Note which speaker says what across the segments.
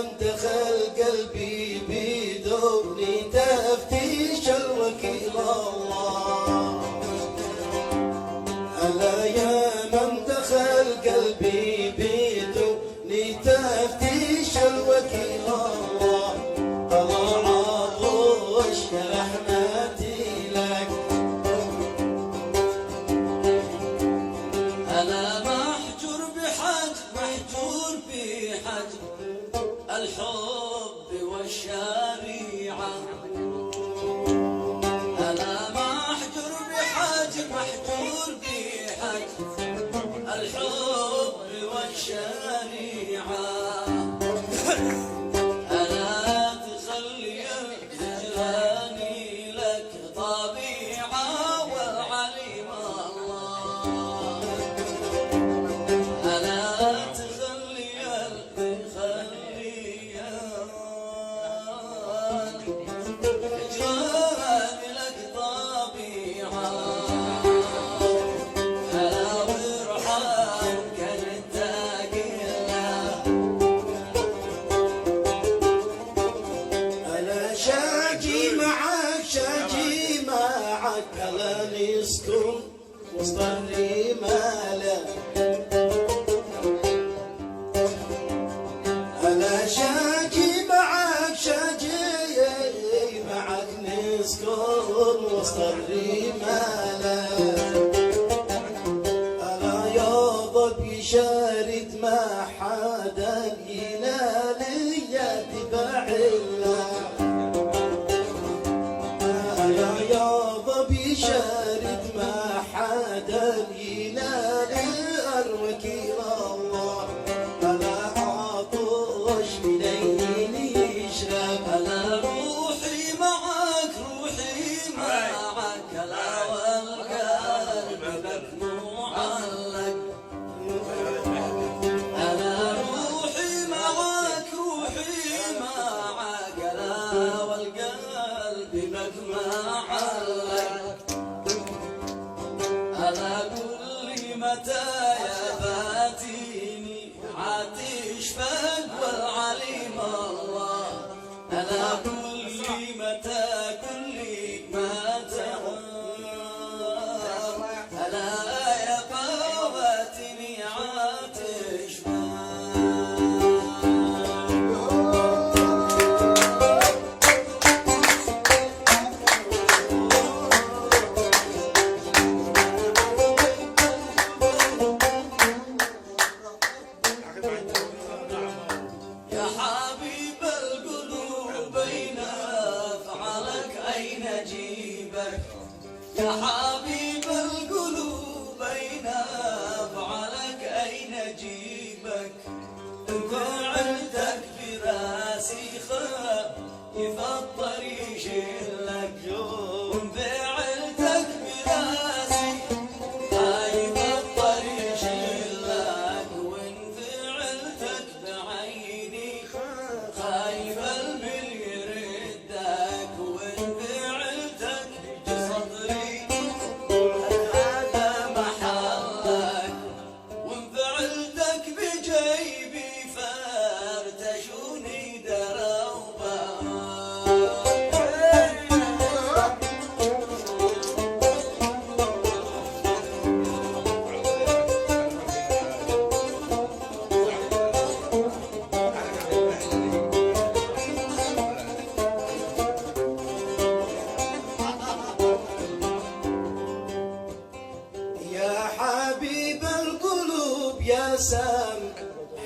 Speaker 1: من دخل قلبي بدون تفتيش الوكيل الله. ألا يا من دخل قلبي بدون تفتيش الوكيل الله. الله عطوش يا رحمتي لك.
Speaker 2: أنا محجور بحج الحب والشريعة. أنا محجور بحج الحب والشريعة. ألا تخلي الجاني لك طبيعة والعليم الله. ألا تخلي الجاني لك طبيعة. ألا وارحم كنت قلة.
Speaker 1: أنا شاجي معك ألا نسكن وسط الرمالة. أنا شاجي معك نسكن وسط الرمالة. أنا يابا بشارد ما حدا ينالي تبع الله. أنا يابا بشارد ما حدا ينالي الوكيل الله. أنا عطش منين يشرب.
Speaker 2: أنا روحي معك ألا والقلب بك معلق. أنا روحي معك ألا والقلب بك معلق. أنا كل متى يا فاتيني عاتش فك والعليم الله. أنا كل متى ألا يا فاتني عاتش يا حبيب القلوب أين أفعلك أين أجيبك. يا حبيب القلوب أين أفعلك أين أجيبك. إن فعلتك براسي خايف الطريق لك. إن فعلتك براسي خايف الطريق لك. وإن فعلتك بعيني خايف البل يردك. وإن فعلتك بصدري هذا محلك. وإن فعلتك بجيبي فارتشوني دروبا.
Speaker 1: يا حبيب القلوب يا سام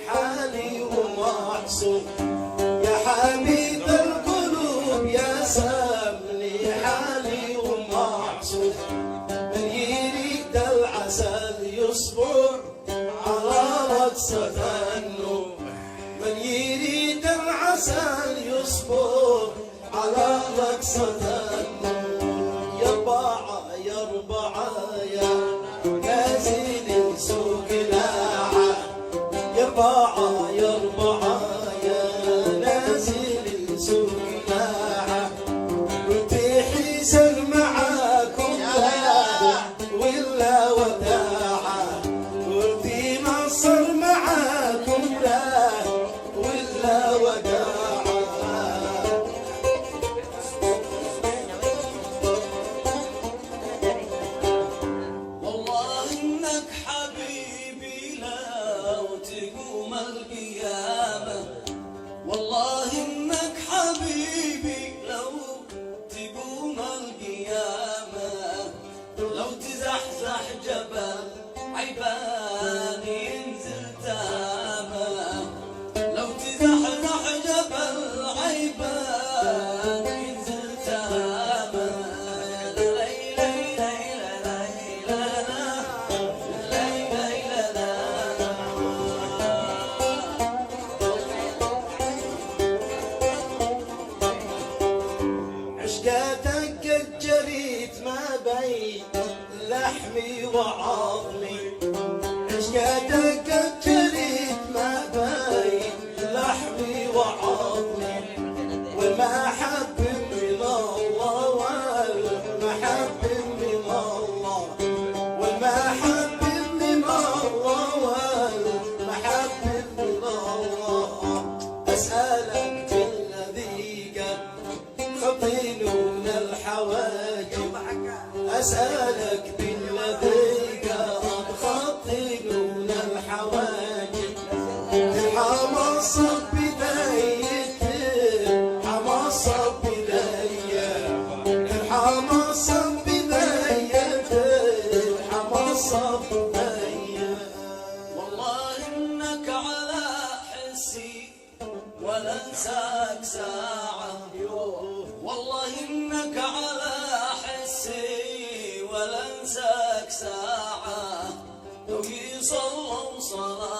Speaker 1: حالي ومعصوم. يا حبيب القلوب يا سام لي حالي ومعصوم. من يريد العسل يصبر على رقصة النوم. من يريد العسل يصبر على رقصة النوم. يا ربعة يا نازل سوق لاعة. يا ربعة يا نازل سوق لاعة. وتحسن معاكم ولا وداعة. وفي مصر معاكم لا ولا وداعة. وعظمي عشقتك ابتليت ما بين لحمي وعظمي والمحب من الله والمحب من الله والمحب من الله والمحب من الله أسألك بالذي قد خطينون الحواجب أسألك بالذي قد خطينون الحواجب ارحم الصب بدايته ارحم الصب بدايته ارحم الصب بدايته ارحم الصب بدايته
Speaker 2: والله إنك على حسي ولا انساك ساعة والله إنك على حسي ولا انساك ساعة لو صلوا صلاة